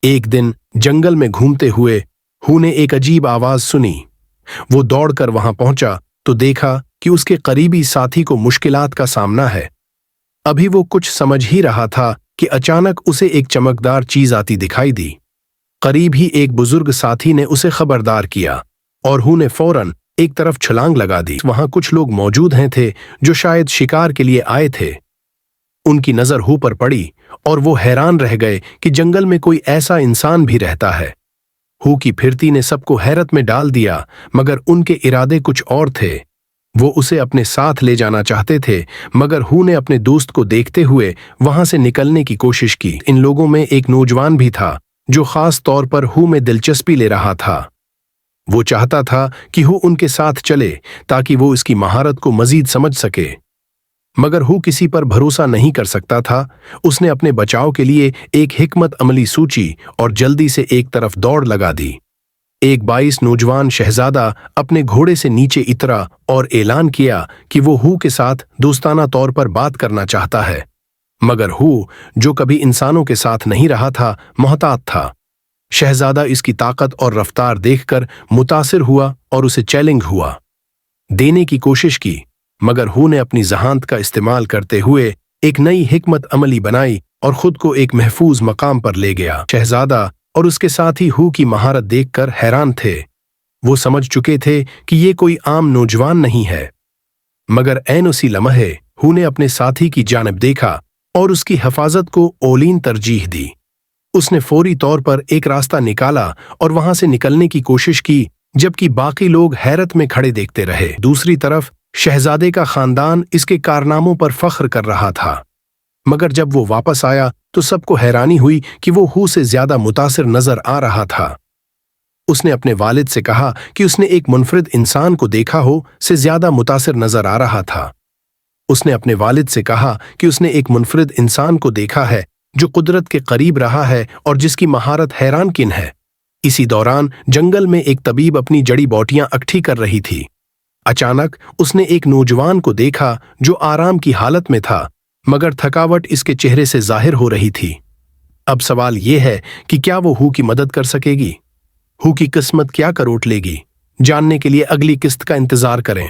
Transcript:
एक दिन जंगल में घूमते हुए हू ने एक अजीब आवाज सुनी। वो दौड़कर वहां पहुंचा तो देखा कि उसके करीबी साथी को मुश्किलात का सामना है। अभी वो कुछ समझ ही रहा था कि अचानक उसे एक चमकदार चीज आती दिखाई दी। करीब ही एक बुजुर्ग साथी ने उसे खबरदार किया और हू ने फौरन एक तरफ छलांग लगा दी। वहां कुछ लोग मौजूद हैं थे जो शायद शिकार के लिए आए थे। उनकी नजर हू पर पड़ी और वो हैरान रह गए कि जंगल में कोई ऐसा इंसान भी रहता है। हू की फिरती ने सबको हैरत में डाल दिया, मगर उनके इरादे कुछ और थे। वो उसे अपने साथ ले जाना चाहते थे, मगर हू ने अपने दोस्त को देखते हुए वहां से निकलने की कोशिश की। इन लोगों में एक नौजवान भी था जो खास तौर पर हू में दिलचस्पी ले रहा था। वो चाहता था कि हू उनके साथ चले ताकि वो इसकी महारत को मजीद समझ सके, मगर हू किसी पर भरोसा नहीं कर सकता था। उसने अपने बचाव के लिए एक हिकमत अमली सूची और जल्दी से एक तरफ दौड़ लगा दी। एक 22 नौजवान शहजादा अपने घोड़े से नीचे उतरा और ऐलान किया कि वो हू के साथ दोस्ताना तौर पर बात करना चाहता है। मगर हू, जो कभी इंसानों के साथ नहीं रहा था, मोहतात था। शहजादा इसकी ताकत और रफ्तार देखकर मुतासिर हुआ और उसे चैलेंज हुआ देने की कोशिश की, मगर हू ने अपनी जहानत का इस्तेमाल करते हुए एक नई हिकमत अमली बनाई और खुद को एक महफूज मकाम पर ले गया। शहजादा और उसके साथी हू की महारत देखकर हैरान थे। वो समझ चुके थे कि ये कोई आम नौजवान नहीं है, मगर ऐन उसी लम्हे हू ने अपने साथी की जानिब देखा और उसकी हिफाजत को औलीन तरजीह दी। उसने फौरी तौर पर एक रास्ता निकाला और वहां से निकलने की कोशिश की, जबकि बाकी लोग हैरत में खड़े देखते रहे। दूसरी तरफ शहजादे का खानदान इसके कारनामों पर फख्र कर रहा था, मगर जब वो वापस आया तो सबको हैरानी हुई कि वो हू से ज्यादा मुतासिर नजर आ रहा था। उसने अपने वालिद से कहा कि उसने एक मुनफरिद इंसान को देखा हो से ज्यादा मुतासिर नजर आ रहा था। उसने अपने वालिद से कहा कि उसने एक मुनफरिद इंसान को देखा है जो कुदरत के करीब रहा है और जिसकी महारत हैरान किन है। इसी दौरान जंगल में एक तबीब अपनी जड़ी बूटियां इकट्ठी कर रही थी। अचानक उसने एक नौजवान को देखा जो आराम की हालत में था, मगर थकावट इसके चेहरे से जाहिर हो रही थी। अब सवाल यह है कि क्या वो हू की मदद कर सकेगी? हू की किस्मत क्या करोट लेगी? जानने के लिए अगली किस्त का इंतजार करें।